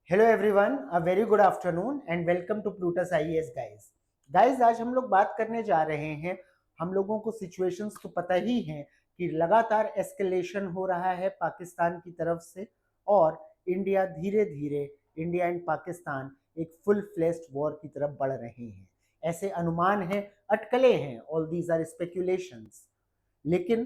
Hello everyone, a very good afternoon and welcome to Plutus IAS guys. आज हम लोग बात करने जा रहे हैं। हम लोगों को सिचुएशंस तो पता ही हैं कि लगातार एस्केलेशन हो रहा है पाकिस्तान की तरफ से, और इंडिया धीरे धीरे, इंडिया एंड पाकिस्तान एक फुल फ्लेश्ड वॉर की तरफ बढ़ रहे हैं। ऐसे अनुमान हैं, अटकलें हैं, ऑल दीज आर स्पेक्यूलेशंस। लेकिन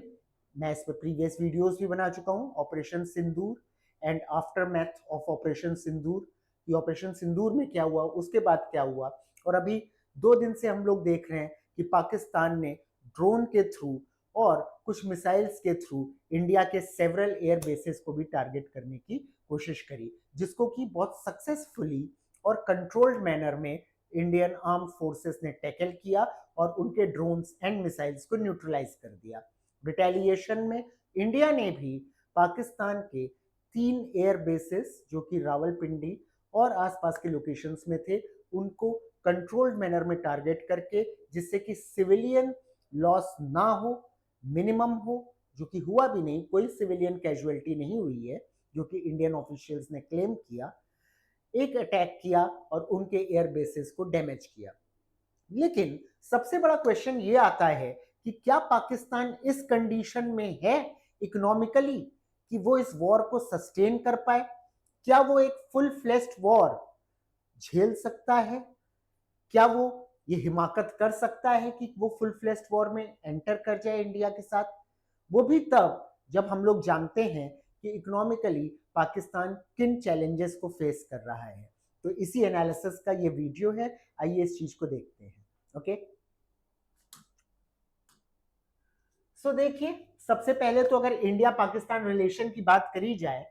मैं इस पर प्रीवियस वीडियोस भी बना चुका हूँ, operation Sindoor and aftermath of operation Sindoor, कि ऑपरेशन सिंदूर में क्या हुआ, उसके बाद क्या हुआ। और अभी 2 दिन से हम लोग देख रहे हैं कि पाकिस्तान ने ड्रोन के थ्रू और कुछ मिसाइल्स के थ्रू इंडिया के सेवरल एयर बेसिस को भी टारगेट करने की कोशिश करी, जिसको कि बहुत सक्सेसफुली और कंट्रोल्ड मैनर में इंडियन आर्म फोर्सेस ने टैकल किया और उनके ड्रोन्स एंड मिसाइल्स को न्यूट्रलाइज कर दिया। रिटेलिएशन में इंडिया ने भी पाकिस्तान के 3 एयर बेसिस जो कि रावलपिंडी और आसपास के लोकेशंस में थे, उनको कंट्रोल्ड मैनर में टारगेट करके, जिससे कि सिविलियन लॉस ना हो, मिनिमम हो, जो कि हुआ भी नहीं, कोई सिविलियन कैजुअलिटी नहीं हुई है, जो कि इंडियन ऑफिशियल्स ने क्लेम किया। एक अटैक किया और उनके एयर बेसिस को डैमेज किया। लेकिन सबसे बड़ा क्वेश्चन ये आता है कि क्या पाकिस्तान इस कंडीशन में है इकोनॉमिकली कि वो इस वॉर को सस्टेन कर पाए? क्या वो एक फुल फ्लेश्ड वॉर झेल सकता है? क्या वो ये हिमाकत कर सकता है कि वो फुल फ्लेश्ड वॉर में एंटर कर जाए इंडिया के साथ? वो भी तब जब हम लोग जानते हैं कि इकोनॉमिकली पाकिस्तान किन चैलेंजेस को फेस कर रहा है। तो इसी एनालिसिस का ये वीडियो है, आइए इस चीज को देखते हैं। ओके, सो देखिए, सबसे पहले तो अगर इंडिया पाकिस्तान रिलेशन की बात करी जाए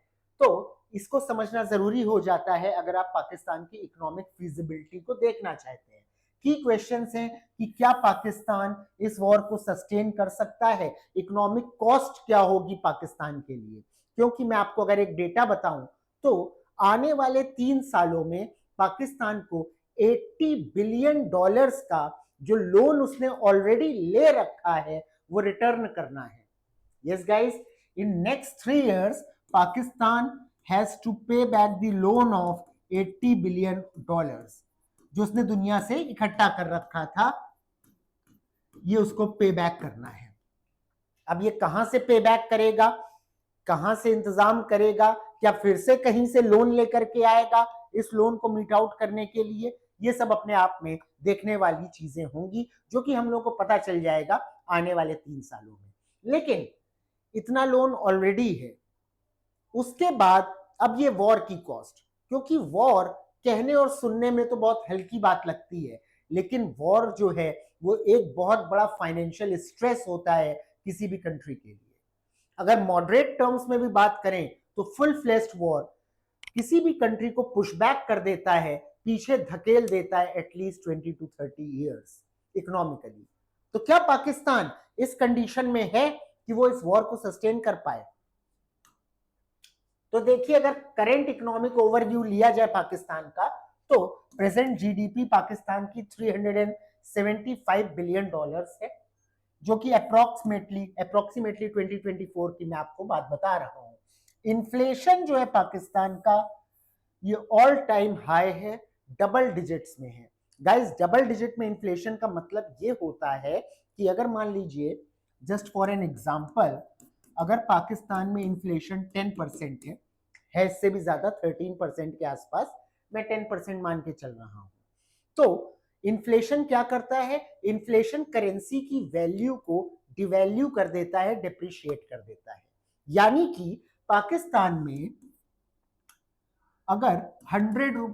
तो इसको समझना जरूरी हो जाता है। अगर आप पाकिस्तान की इकोनॉमिक फिजिबिलिटी को देखना चाहते हैं, की क्वेश्चंस हैं कि क्या पाकिस्तान इस वॉर को सस्टेन कर सकता है, इकोनॉमिक कॉस्ट क्या होगी पाकिस्तान के लिए। क्योंकि मैं आपको अगर एक डेटा बताऊं तो आने वाले 3 सालों में पाकिस्तान को $80 बिलियन का जो लोन उसने ऑलरेडी ले रखा है वो रिटर्न करना है। Yes guys, in next 3 years Pakistan has to pay back the loan of $80 billion जो उसने दुनिया से इकट्ठा कर रखा था, ये उसको पे बैक करना है। अब ये कहां से पे बैक करेगा, कहां से इंतजाम करेगा, क्या फिर से कहीं से लोन लेकर के आएगा इस लोन को मीट आउट करने के लिए, ये सब अपने आप में देखने वाली चीजें होंगी, जो कि हम लोग को पता चल जाएगा आने वाले 3 सालों में। लेकिन इतना लोन ऑलरेडी है, उसके बाद अब ये वॉर की कॉस्ट, क्योंकि वॉर कहने और सुनने में तो बहुत हल्की बात लगती है, लेकिन वॉर जो है वो एक बहुत बड़ा फाइनेंशियल स्ट्रेस होता है किसी भी कंट्री के लिए। अगर मॉडरेट टर्म्स में भी बात करें तो फुल फ्लेश्ड वॉर किसी भी कंट्री को पुशबैक कर देता है, पीछे धकेल देता है एटलीस्ट 20 to 30 years इकोनॉमिकली। तो क्या पाकिस्तान इस कंडीशन में है कि वो इस वॉर को सस्टेन कर पाए? तो देखिए, अगर करंट इकोनॉमिक ओवरव्यू लिया जाए पाकिस्तान का, तो प्रेजेंट जीडीपी पाकिस्तान की $375 बिलियन है, जो कि अप्रोक्सीमेटली 2024 की मैं आपको बात बता रहा हूं। इन्फ्लेशन जो है पाकिस्तान का, ये ऑल टाइम हाई है, डबल डिजिट्स में है। गाइस, डबल डिजिट में इन्फ्लेशन का मतलब ये होता है कि अगर मान लीजिए, जस्ट फॉर एन एग्जांपल, अगर पाकिस्तान में इन्फ्लेशन 10% है इससे भी ज्यादा 13% के आसपास, मैं 10% मान के चल रहा हूं, तो इन्फ्लेशन क्या करता है? इन्फ्लेशन करेंसी की वैल्यू को डिवैल्यू कर देता है, डिप्रिशिएट कर देता है। यानी कि पाकिस्तान में अगर 100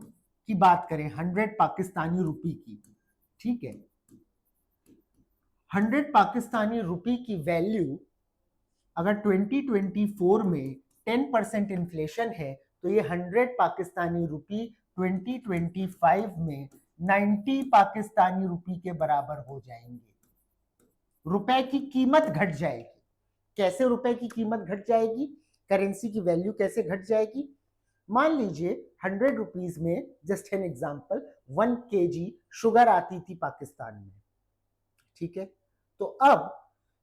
की बात करें, 100 पाकिस्तानी रुपी की, ठीक है, 100 पाकिस्तानी रुपी की वैल्यू अगर 2024 में 10% इन्फ्लेशन है, तो ये 100 पाकिस्तानी रुपी 2025 में 90 पाकिस्तानी रुपी के बराबर हो जाएंगे। रुपए की कीमत घट जाएगी। कैसे रुपए की कीमत घट जाएगी, करेंसी की वैल्यू कैसे घट जाएगी? मान लीजिए 100 रुपीज में, just an example, 1 kg sugar आती थी पाकिस्तान में, ठीक है। तो अब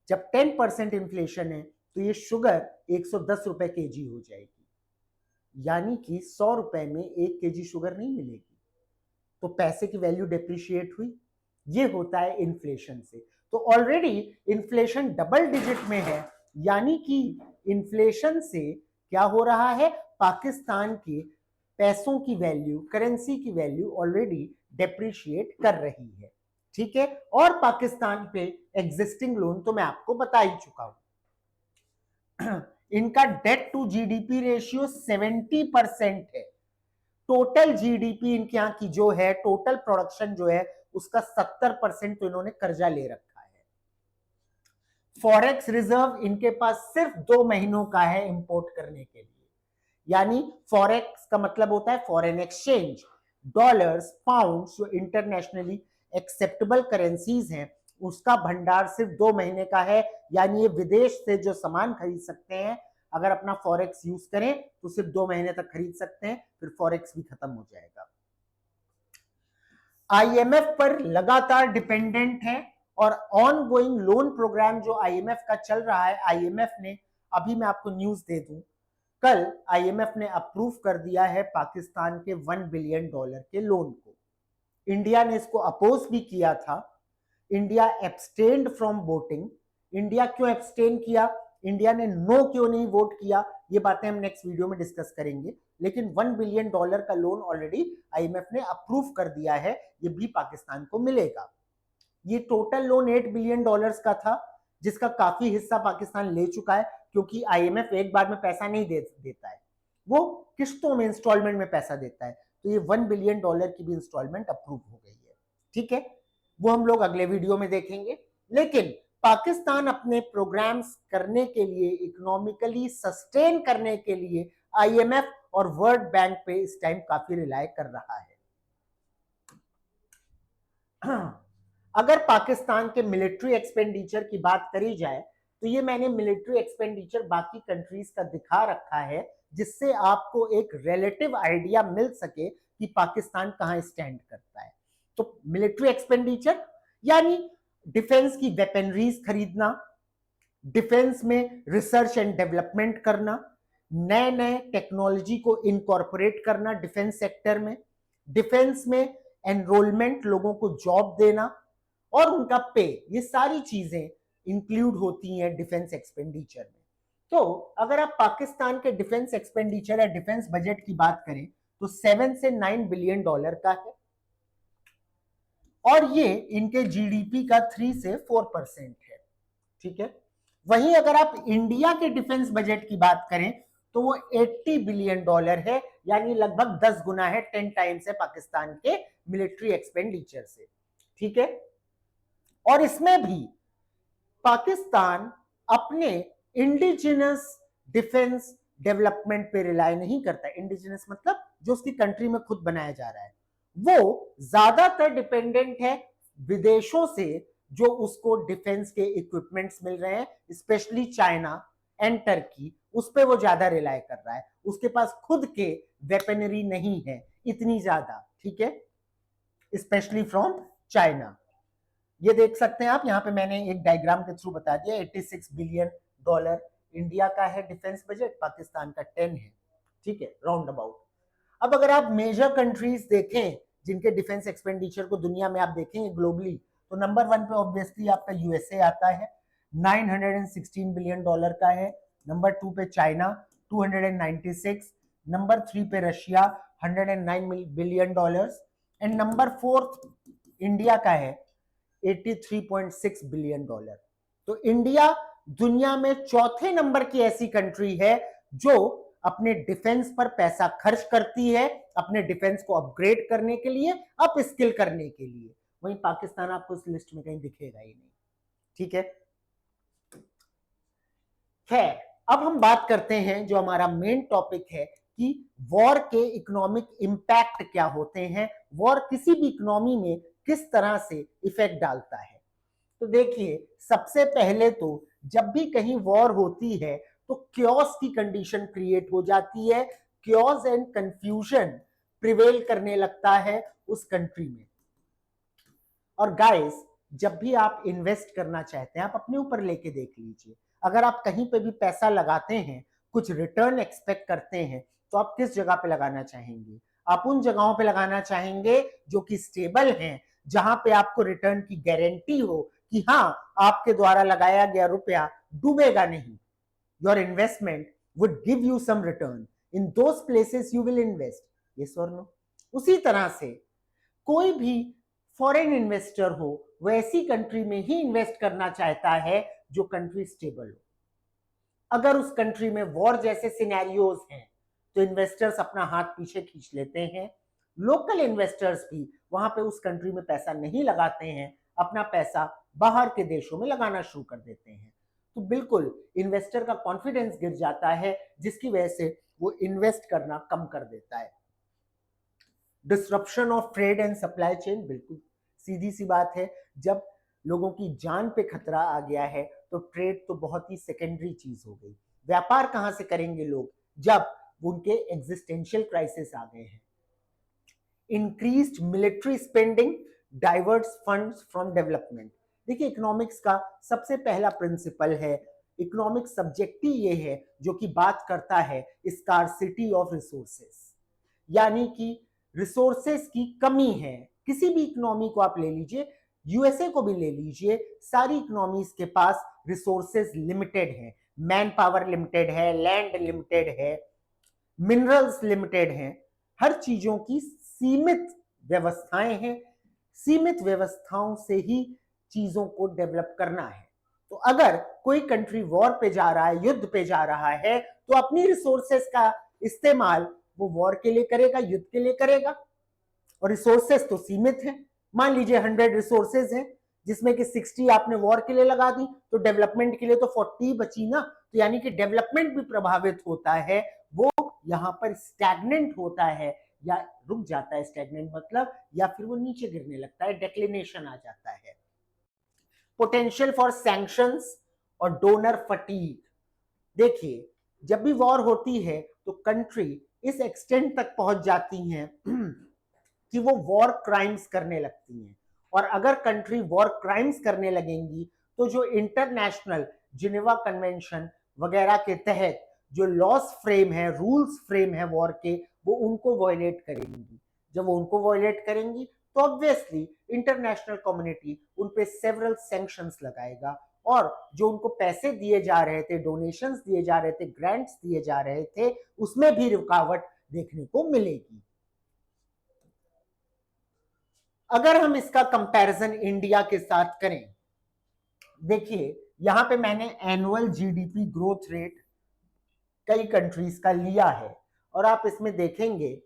जब 10% इन्फ्लेशन है तो ये शुगर 110 रुपए केजी हो जाएगी। यानी कि 100 रुपए में 1 kg शुगर नहीं मिलेगी, तो पैसे की वैल्यू डेप्रिशिएट हुई। ये होता है इन्फ्लेशन से। तो ऑलरेडी इन्फ्लेशन डबल डिजिट में है, यानी कि इन्फ्लेशन से क्या हो रहा है, पाकिस्तान के पैसों की वैल्यू, करेंसी की वैल्यू ऑलरेडी डेप्रिशिएट कर रही है। ठीक है, और पाकिस्तान पे एग्जिस्टिंग लोन तो मैं आपको बता ही चुका हूं। इनका डेट टू जीडीपी रेशियो 70% है। टोटल जीडीपी इनके यहाँ की जो है, टोटल प्रोडक्शन जो है उसका 70% तो इन्होंने कर्जा ले रखा है। फॉरेक्स रिजर्व इनके पास सिर्फ 2 महीनों का है इंपोर्ट करने के लिए, यानी फॉरेक्स का मतलब होता है फॉरेन एक्सचेंज, डॉलर्स, पाउंड्स, जो इंटरनेशनली एक्सेप्टेबल करेंसीज हैं, उसका भंडार सिर्फ 2 महीने का है। यानी ये विदेश से जो सामान खरीद सकते हैं, अगर अपना फॉरेक्स यूज करें तो सिर्फ 2 महीने तक खरीद सकते हैं, फिर फॉरेक्स भी खत्म हो जाएगा। आईएमएफ पर लगातार डिपेंडेंट है, और ऑन गोइंग लोन प्रोग्राम जो आईएमएफ का चल रहा है, आईएमएफ ने, अभी मैं आपको न्यूज दे दूं, कल आईएमएफ ने अप्रूव कर दिया है पाकिस्तान के $1 बिलियन के लोन को। इंडिया ने इसको अपोज भी किया था। India abstained from voting. India क्यों एब्सटेन किया, इंडिया ने नो क्यों नहीं वोट किया, ये बातें हम नेक्स्ट वीडियो में डिस्कस करेंगे। लेकिन $1 बिलियन का लोन ऑलरेडी आईएमएफ ने अप्रूव कर दिया है, ये भी पाकिस्तान को मिलेगा। ये टोटल लोन $8 बिलियन का था, जिसका काफी हिस्सा पाकिस्तान ले चुका है, क्योंकि आईएमएफ एक बार में पैसा नहीं देता है, वो किस्तों में, इंस्टॉलमेंट में पैसा देता है। तो ये $1 बिलियन की भी इंस्टॉलमेंट अप्रूव हो गई है। ठीक है, वो हम लोग अगले वीडियो में देखेंगे। लेकिन पाकिस्तान अपने प्रोग्राम्स करने के लिए, इकोनॉमिकली सस्टेन करने के लिए आईएमएफ और वर्ल्ड बैंक पे इस टाइम काफी रिलाय कर रहा है। अगर पाकिस्तान के मिलिट्री एक्सपेंडिचर की बात करी जाए, तो ये मैंने मिलिट्री एक्सपेंडिचर बाकी कंट्रीज का दिखा रखा है, जिससे आपको एक रिलेटिव आइडिया मिल सके कि पाकिस्तान कहां स्टैंड करता है। तो मिलिट्री एक्सपेंडिचर यानी डिफेंस की वेपनरीज खरीदना, डिफेंस में रिसर्च एंड डेवलपमेंट करना, नए नए टेक्नोलॉजी को इनकॉर्पोरेट करना डिफेंस सेक्टर में, डिफेंस में एनरोलमेंट, लोगों को जॉब देना और उनका पे, ये सारी चीजें इंक्लूड होती हैं डिफेंस एक्सपेंडिचर में। तो अगर आप पाकिस्तान के डिफेंस एक्सपेंडिचर या डिफेंस बजट की बात करें तो 7 से 9 बिलियन डॉलर का है, और ये इनके जीडीपी का 3 से 4% है। ठीक है, वहीं अगर आप इंडिया के डिफेंस बजट की बात करें तो वो $80 बिलियन है, यानी लगभग 10 गुना है, 10 टाइम्स है पाकिस्तान के मिलिट्री एक्सपेंडिचर से। ठीक है, और इसमें भी पाकिस्तान अपने इंडिजिनस डिफेंस डेवलपमेंट पे रिलाय नहीं करता। इंडिजिनस मतलब जो उसकी कंट्री में खुद बनाया जा रहा है, वो ज्यादातर डिपेंडेंट है विदेशों से, जो उसको डिफेंस के इक्विपमेंट्स मिल रहे हैं, स्पेशली चाइना एंड टर्की, उस पर वो ज्यादा रिलाय कर रहा है। उसके पास खुद के वेपनरी नहीं है इतनी ज्यादा। ठीक है, स्पेशली फ्रॉम चाइना। ये देख सकते हैं आप, यहाँ पे मैंने एक डायग्राम के थ्रू बता दिया। $86 बिलियन इंडिया का है डिफेंस बजट, पाकिस्तान का 10 है। ठीक है, राउंड अबाउट। अब अगर आप मेजर कंट्रीज देखें जिनके डिफेंस एक्सपेंडिचर को दुनिया में आप देखेंगे ग्लोबली, तो नंबर 1 पे ऑब्वियसली आपका यूएसए आता है, $916 बिलियन का है। नंबर 2 पे चाइना 296, नंबर 3 पे Russia 109 billion and number 4 India का है $83.6 बिलियन। तो इंडिया दुनिया में चौथे नंबर की ऐसी कंट्री है जो अपने डिफेंस पर पैसा खर्च करती है, अपने डिफेंस को अपग्रेड करने के लिए, अप स्किल करने के लिए। वहीं पाकिस्तान आपको इस लिस्ट में कहीं दिखेगा ही नहीं। ठीक है, खैर अब हम बात करते हैं जो हमारा मेन टॉपिक है कि वॉर के इकोनॉमिक इंपैक्ट क्या होते हैं, वॉर किसी भी इकोनॉमी में किस तरह से इफेक्ट डालता है। तो देखिए, सबसे पहले तो जब भी कहीं वॉर होती है तो क्योस की कंडीशन क्रिएट हो जाती है, क्योस एंड कंफ्यूजन प्रिवेल करने लगता है उस कंट्री में। और गाइस, जब भी आप इन्वेस्ट करना चाहते हैं, आप अपने ऊपर लेके देख लीजिए, अगर आप कहीं पे भी पैसा लगाते हैं, कुछ रिटर्न एक्सपेक्ट करते हैं, तो आप किस जगह पे लगाना चाहेंगे? आप उन जगहों पे लगाना चाहेंगे जो कि स्टेबल हैं, जहां पे आपको रिटर्न की गारंटी हो कि हाँ, आपके द्वारा लगाया गया रुपया डूबेगा नहीं। Your investment would give you some return, in those places you will invest, yes और नो? उसी तरह से कोई भी फॉरेन इन्वेस्टर हो, वो ऐसी कंट्री में ही इन्वेस्ट करना चाहता है जो कंट्री स्टेबल हो। अगर उस कंट्री में वॉर जैसे सिनेरियोज हैं, तो इन्वेस्टर्स अपना हाथ पीछे खींच लेते हैं। लोकल इन्वेस्टर्स भी वहां पे उस कंट्री में पैसा नहीं लगाते हैं, अपना पैसा बाहर के देशों में लगाना शुरू कर देते हैं। तो बिल्कुल इन्वेस्टर का कॉन्फिडेंस गिर जाता है, जिसकी वजह से वो इन्वेस्ट करना कम कर देता है। Disruption of trade and supply chain, बिल्कुल सीधी सी बात है। जब लोगों की जान पे खतरा आ गया है तो ट्रेड तो बहुत ही सेकेंडरी चीज हो गई। व्यापार कहां से करेंगे लोग, जब उनके एग्जिस्टेंशियल क्राइसिस आ गए हैं। Increased military spending diverts funds from development. देखिए, इकोनॉमिक्स का सबसे पहला प्रिंसिपल है, इकोनॉमिक सब्जेक्ट ही ये है जो कि बात करता है स्कार्सिटी ऑफ रिसोर्सेस, यानी कि रिसोर्सेस की कमी है। किसी भी इकोनॉमी को आप ले लीजिए, यूएसए को भी ले लीजिए, सारी इकोनॉमीज के पास रिसोर्सेज लिमिटेड हैं। मैन पावर लिमिटेड है, लैंड लिमिटेड है, मिनरल्स लिमिटेड हैं, हर चीजों की सीमित व्यवस्थाएं हैं। सीमित व्यवस्थाओं से ही चीजों को डेवलप करना है। तो अगर कोई कंट्री वॉर पे जा रहा है, युद्ध पे जा रहा है, तो अपनी रिसोर्सेस का इस्तेमाल वो वॉर के लिए करेगा, युद्ध के लिए करेगा। और रिसोर्सेस तो सीमित हैं। मान लीजिए 100 रिसोर्सेज हैं, जिसमें कि 60 आपने वॉर के लिए लगा दी, तो डेवलपमेंट के लिए तो 40 बची ना। तो यानी कि डेवलपमेंट भी प्रभावित होता है, वो यहां पर स्टैग्नेंट होता है या रुक जाता है। स्टैग्नेंट मतलब या फिर वो नीचे गिरने लगता है, डेक्लिनेशन आ जाता है। पोटेंशियल फॉर सैंक्शंस और डोनर फटीग। देखिए, जब भी वॉर होती है तो कंट्री इस एक्सटेंट तक पहुंच जाती हैं कि वो वॉर क्राइम्स करने लगती हैं। और अगर कंट्री वॉर क्राइम्स करने लगेंगी तो जो इंटरनेशनल जिनेवा कन्वेंशन वगैरह के तहत जो लॉस फ्रेम है, रूल्स फ्रेम है वॉर के, वो उनको वायलेट करेंगी। जब वो उनको वायलेट करेंगी तो ऑब्वियसली इंटरनेशनल कम्युनिटी उन पे सेवरल सैंक्शंस लगाएगा, और जो उनको पैसे दिए जा रहे थे, डोनेशंस दिए जा रहे थे, ग्रांट्स दिए जा रहे थे, उसमें भी रुकावट देखने को मिलेगी। अगर हम इसका कंपैरिजन इंडिया के साथ करें, देखिए यहां पे मैंने एनुअल जीडीपी ग्रोथ रेट कई कंट्रीज का लिया है, और आप इसमें देखेंगे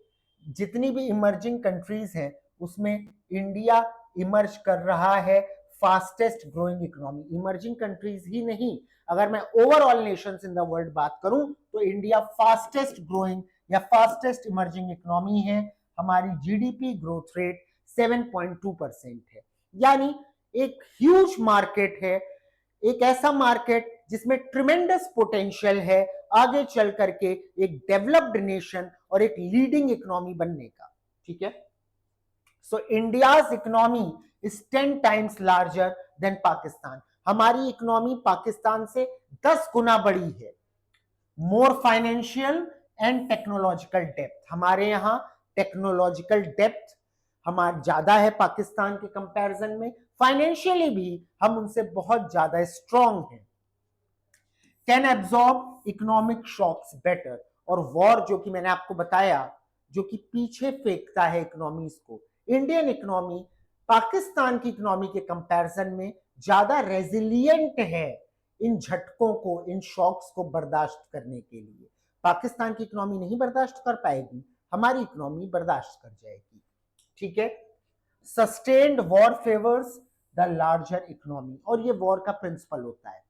जितनी भी इमर्जिंग कंट्रीज हैं उसमें इंडिया इमर्ज कर रहा है fastest growing economy. Emerging countries ही नहीं, अगर मैं overall nations in the world बात करूं तो इंडिया फास्टेस्ट ग्रोइंग या फास्टेस्ट इमर्जिंग इकोनॉमी है। हमारी जीडीपी ग्रोथ रेट 7.2% है, यानी एक ह्यूज मार्केट है, एक ऐसा मार्केट जिसमें ट्रिमेंडस पोटेंशियल है आगे चल करके एक डेवलप्ड नेशन और एक लीडिंग इकोनॉमी बनने का। ठीक है, सो India's economy is 10 times larger than Pakistan. हमारी इकोनॉमी पाकिस्तान से 10 गुना बड़ी है। मोर फाइनेंशियल एंड टेक्नोलॉजिकल डेप्थ, हमारे यहाँ टेक्नोलॉजिकल डेप्थ हमारा ज्यादा है पाकिस्तान के कंपैरिजन में। फाइनेंशियली भी हम उनसे बहुत ज्यादा स्ट्रांग हैं। Can absorb economic shocks better, और वॉर जो कि मैंने आपको बताया जो कि पीछे फेंकता है इकोनॉमीज को, इंडियन इकोनॉमी पाकिस्तान की इकोनॉमी के कंपैरिजन में ज्यादा रेजिलिएंट है इन झटकों को, इन शॉक्स को बर्दाश्त करने के लिए। पाकिस्तान की इकोनॉमी नहीं बर्दाश्त कर पाएगी, हमारी इकोनॉमी बर्दाश्त कर जाएगी। ठीक है, sustained war favours the larger economy, और ये वॉर का प्रिंसिपल होता है।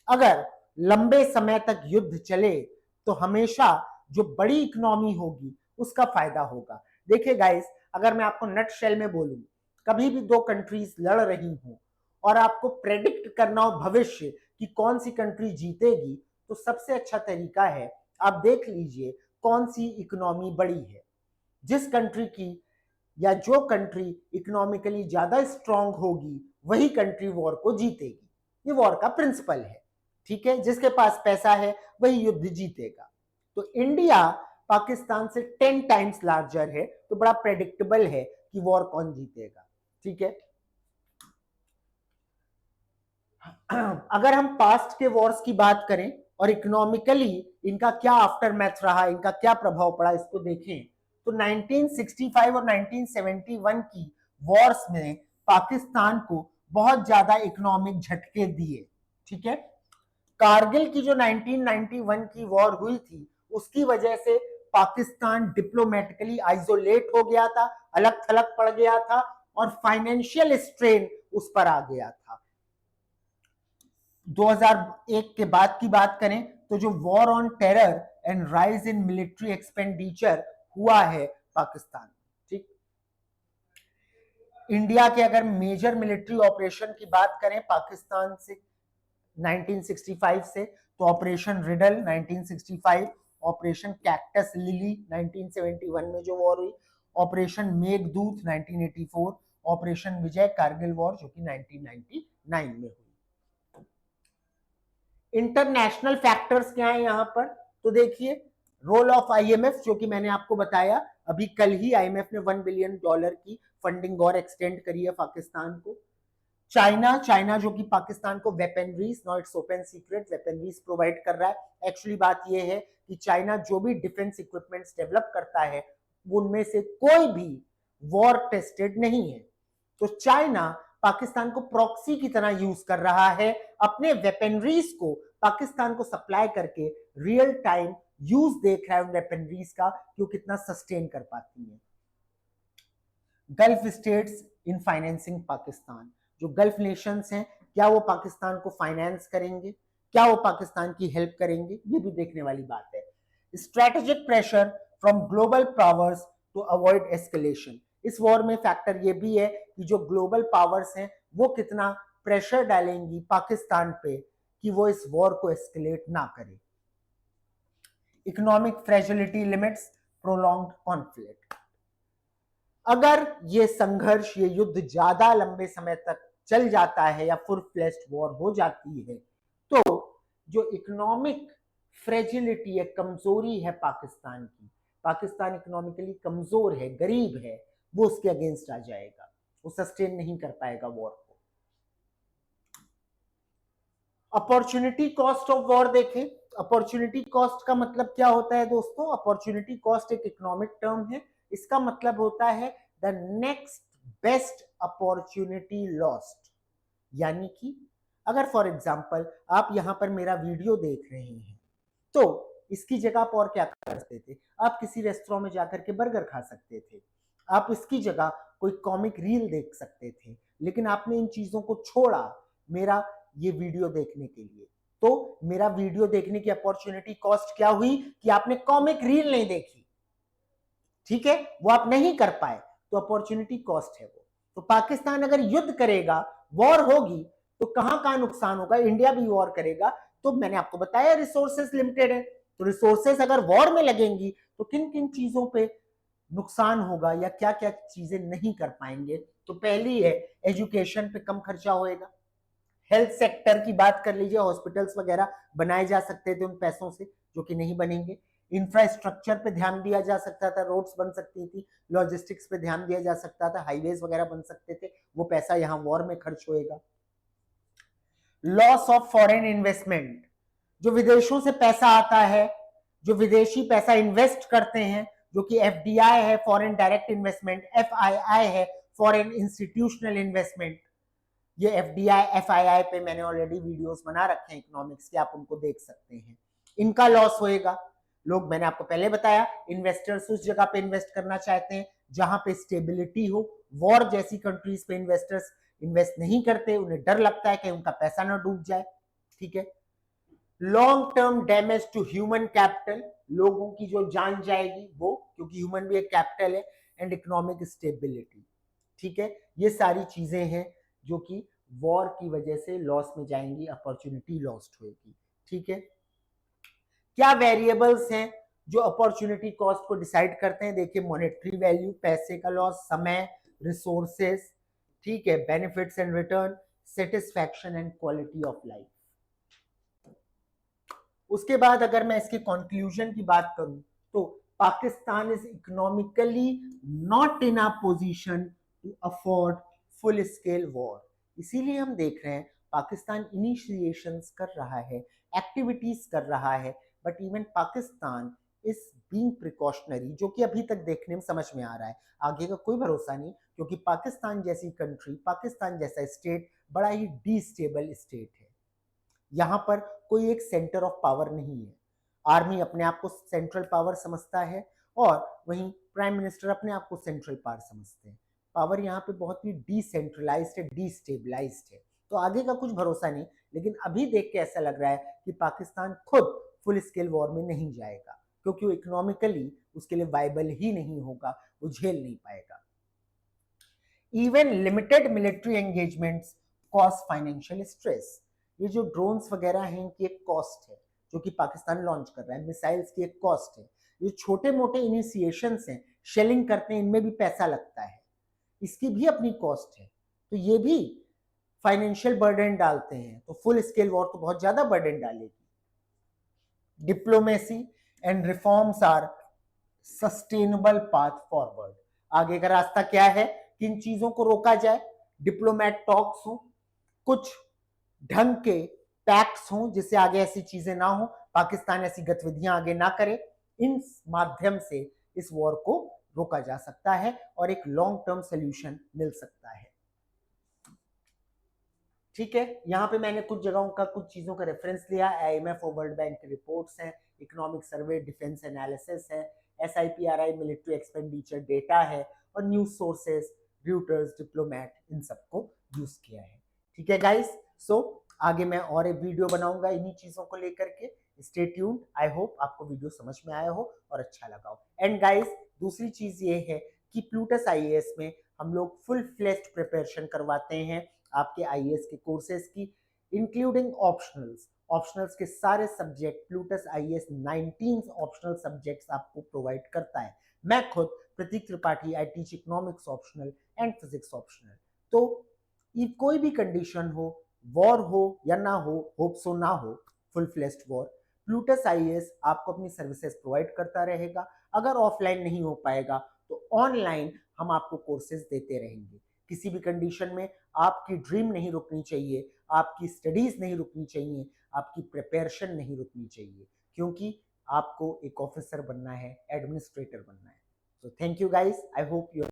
अगर लंबे समय तक युद्ध चले तो हमेशा जो बड़ी इकोनॉमी होगी उसका फायदा होगा। देखिए गाइस, अगर मैं आपको नट शेल में बोलूं, कभी भी दो कंट्रीज लड़ रही हूं और आपको प्रेडिक्ट करना हो भविष्य कि कौन सी कंट्री जीतेगी, तो सबसे अच्छा तरीका है आप देख लीजिए कौन सी इकोनॉमी बड़ी है। जिस कंट्री की या जो कंट्री इकोनॉमिकली ज्यादा स्ट्रांग होगी वही कंट्री वॉर को जीतेगी। ये वॉर का प्रिंसिपल है। ठीक है, जिसके पास पैसा है वही युद्ध जीतेगा। तो इंडिया पाकिस्तान से 10 टाइम्स लार्जर है, तो बड़ा प्रेडिक्टेबल है कि वॉर कौन जीतेगा। ठीक है, अगर हम पास्ट के वॉर्स की बात करें और इकोनॉमिकली इनका क्या आफ्टर मैथ रहा, इनका क्या प्रभाव पड़ा, इसको देखें तो 1965 और 1971 की वॉर्स में पाकिस्तान को बहुत ज्यादा इकोनॉमिक झटके दिए। ठीक है, कारगिल की जो 1991 की वॉर हुई थी उसकी वजह से पाकिस्तान डिप्लोमेटिकली आइसोलेट हो गया था, अलग थलग पड़ गया था और फाइनेंशियल स्ट्रेन उस पर आ गया था। 2001 के बाद की बात करें तो जो war on terror and rise in military expenditure हुआ है पाकिस्तान। ठीक, इंडिया के अगर मेजर मिलिट्री ऑपरेशन की बात करें पाकिस्तान से 1965 से, तो operation riddle 1965, operation cactus lily 1971 में जो वॉर हुई, ऑपरेशन मेघदूत 1984, ऑपरेशन विजय कारगिल वॉर जो कि 1999 में हुई। इंटरनेशनल फैक्टर्स क्या है यहां पर, तो देखिए रोल ऑफ आईएमएफ, जो कि मैंने आपको बताया अभी कल ही आईएमएफ ने $1 बिलियन की फंडिंग और एक्सटेंड करी है पाकिस्तान को। चाइना जो कि पाकिस्तान को weaponries, not it's open secret, weaponries provide कर रहा है। एक्चुअली बात यह है कि चाइना जो भी डिफेंस इक्विपमेंट्स डेवलप करता है उनमें से कोई भी वॉर टेस्टेड नहीं है। तो चाइना पाकिस्तान को प्रॉक्सी की तरह यूज कर रहा है, अपने वेपनरीज को पाकिस्तान को सप्लाई करके रियल टाइम यूज देख रहा है उन वेपनरीज का कि वो कितना सस्टेन कर पाती है। Gulf states in financing Pakistan, जो गल्फ नेशंस हैं क्या वो पाकिस्तान को फाइनेंस करेंगे, क्या वो पाकिस्तान की हेल्प करेंगे, ये भी देखने वाली बात है। Strategic pressure from global powers to avoid escalation, इस वॉर में फैक्टर ये भी है कि जो ग्लोबल पावर्स हैं वो कितना प्रेशर डालेंगी पाकिस्तान पे कि वो इस वॉर को एस्केलेट ना करे। Economic fragility limits prolonged conflict, अगर ये संघर्ष, ये युद्ध ज्यादा लंबे समय तक चल जाता है या फुल फ्लेश्ड वॉर हो जाती है तो जो इकोनॉमिक फ्रेजिलिटी है, कमजोरी है पाकिस्तान की, पाकिस्तान इकोनॉमिकली कमजोर है, गरीब है, वो उसके अगेंस्ट आ जाएगा, वो सस्टेन नहीं कर पाएगा वॉर को। अपॉर्चुनिटी कॉस्ट ऑफ वॉर देखें, अपॉर्चुनिटी कॉस्ट का मतलब क्या होता है दोस्तों, अपॉर्चुनिटी कॉस्ट एक इकोनॉमिक टर्म है, इसका मतलब होता है the next best opportunity lost. यानी कि अगर फॉर एग्जांपल आप यहां पर मेरा वीडियो देख रहे हैं तो इसकी जगह आप और क्या कर सकते थे, आप किसी रेस्टोरेंट में जाकर के बर्गर खा सकते थे, आप इसकी जगह कोई कॉमिक रील देख सकते थे, लेकिन आपने इन चीजों को छोड़ा मेरा ये वीडियो देखने के लिए। तो मेरा वीडियो देखने की अपॉर्चुनिटी कॉस्ट क्या हुई कि आपने कॉमिक रील नहीं देखी, ठीक है, वो आप नहीं कर पाए, तो अपॉर्चुनिटी कॉस्ट है वो। तो पाकिस्तान अगर युद्ध करेगा, वॉर होगी, तो कहां नुकसान होगा, इंडिया भी वॉर करेगा, तो मैंने आपको बताया रिसोर्सेस लिमिटेड है, तो रिसोर्सेस अगर वॉर में लगेंगी तो किन किन चीजों पे नुकसान होगा या क्या क्या चीजें नहीं कर पाएंगे। तो पहली है एजुकेशन पे कम खर्चा होएगा, हेल्थ सेक्टर की बात कर लीजिए, हॉस्पिटल्स वगैरह बनाए जा सकते थे उन पैसों से जो कि नहीं बनेंगे, इंफ्रास्ट्रक्चर पे ध्यान दिया जा सकता था, रोड्स बन सकती थी, लॉजिस्टिक्स पे ध्यान दिया जा सकता था, हाईवेज वगैरह बन सकते थे, वो पैसा यहाँ वॉर में खर्च होएगा। लॉस ऑफ फॉरेन इन्वेस्टमेंट, जो विदेशों से पैसा आता है, जो विदेशी पैसा इन्वेस्ट करते हैं, जो कि एफडीआई है फॉरेन डायरेक्ट इन्वेस्टमेंट, एफआईआई है फॉरेन इंस्टीट्यूशनल इन्वेस्टमेंट, ये एफडीआई एफआईआई पे मैंने ऑलरेडी वीडियोस बना रखे हैं इकोनॉमिक्स के, आप उनको देख सकते हैं। इनका लॉस होएगा, लोग, मैंने आपको पहले बताया, इन्वेस्टर्स उस जगह पे इन्वेस्ट करना चाहते हैं जहां पे स्टेबिलिटी हो, वॉर जैसी कंट्रीज पे इन्वेस्टर्स इन्वेस्ट नहीं करते, उन्हें डर लगता है कि उनका पैसा ना डूब जाए। ठीक है, long term damage to human capital, लोगों की जो जान जाएगी वो, क्योंकि ह्यूमन भी एक कैपिटल है, एंड इकोनॉमिक स्टेबिलिटी। ठीक है, ये सारी चीजें हैं जो कि वॉर की वजह से लॉस में जाएंगी, अपॉर्चुनिटी लॉस्ट होगी। ठीक है, क्या वेरिएबल्स हैं जो अपॉर्चुनिटी कॉस्ट को डिसाइड करते हैं, देखिए मॉनेटरी वैल्यू, पैसे का लॉस, समय, रिसोर्सेस, ठीक है, benefits and return, satisfaction and quality of life. उसके बाद अगर मैं इसके कंक्लूजन की बात करूं तो Pakistan is economically not in a position to afford full scale war. इसीलिए हम देख रहे हैं पाकिस्तान इनिशिएशंस कर रहा है, एक्टिविटीज कर रहा है, but even Pakistan is being precautionary, जो कि अभी तक देखने में समझ में आ रहा है। आगे का कोई भरोसा नहीं, क्योंकि पाकिस्तान जैसी कंट्री, पाकिस्तान जैसा स्टेट बड़ा ही डिस्टेबल स्टेट है। यहाँ पर कोई एक सेंटर ऑफ पावर नहीं है। आर्मी अपने आप को सेंट्रल पावर समझता है और वहीं प्राइम मिनिस्टर अपने आप को सेंट्रल पावर समझते हैं। पावर यहाँ पे बहुत ही डिसेंट्रलाइज्ड है, डिस्टेबलाइज्ड है। तो आगे का कुछ भरोसा नहीं, लेकिन अभी देख के ऐसा लग रहा है कि पाकिस्तान खुद फुल स्केल वॉर में नहीं जाएगा, क्योंकि वो इकोनॉमिकली उसके लिए वायबल ही नहीं होगा, वो झेल नहीं पाएगा। Even limited military engagements cause financial stress. ये जो ड्रोन्स वगैरह हैं इनकी एक कॉस्ट है जो कि पाकिस्तान लॉन्च कर रहा है, मिसाइल्स की एक कॉस्ट है, ये छोटे मोटे इनिशिएशंस हैं, शेलिंग करते हैं, इनमें भी पैसा लगता है, इसकी भी अपनी कॉस्ट है, तो ये भी फाइनेंशियल बर्डन डालते हैं। तो फुल स्केल वॉर तो बहुत ज्यादा बर्डन डालेगी। Diplomacy and reforms are sustainable path forward. आगे का रास्ता क्या है, किन चीजों को रोका जाए, डिप्लोमेट टॉक्स हो, कुछ ढंग के पैक्ट्स हों जिससे आगे ऐसी चीजें ना हो, पाकिस्तान ऐसी गतिविधियां आगे ना करे। इन माध्यम से इस वॉर को रोका जा सकता है और एक लॉन्ग टर्म सोल्यूशन मिल सकता है। ठीक है, यहाँ पे मैंने कुछ जगहों का, कुछ चीजों का रेफरेंस लिया। IMF और वर्ल्ड बैंक की रिपोर्ट्स हैं, इकोनॉमिक सर्वे, डिफेंस एनालिसिस है, SIPRI मिलिट्री एक्सपेंडिचर डेटा है, और न्यूज सोर्सेज, रूटर्स, डिप्लोमेट, इन सबको यूज किया है। ठीक है गाइस, सो आगे मैं और एक वीडियो बनाऊंगा इन्हीं चीजों को लेकर के। Stay tuned. आई होप आपको वीडियो समझ में आया हो और अच्छा लगा हो। एंड गाइस, दूसरी चीज ये है कि प्लूटस IAS में हम लोग फुल फ्लेश्ड प्रिपरेशन करवाते हैं आपके IAS के कोर्सेज की, इंक्लूडिंग ऑप्शनल्स। ऑप्शनल्स के सारे subject Plutus IAS 19 optional subjects आपको प्रोवाइड करता है। मैं खुद Prateek Tripathi, I teach economics optional and physics optional. तो ये कोई भी कंडीशन हो, वॉर हो या ना हो, होप सो ना हो, full fleshed war, Plutus IAS आपको अपनी सर्विसेज प्रोवाइड करता रहेगा। अगर ऑफलाइन नहीं हो पाएगा तो ऑनलाइन हम आपको कोर्सेज देते रहेंगे। किसी भी कंडीशन में आपकी ड्रीम नहीं रुकनी चाहिए, आपकी स्टडीज नहीं रुकनी चाहिए, आपकी प्रिपरेशन नहीं रुकनी चाहिए, क्योंकि आपको एक ऑफिसर बनना है, एडमिनिस्ट्रेटर बनना है। So thank you guys. I hope you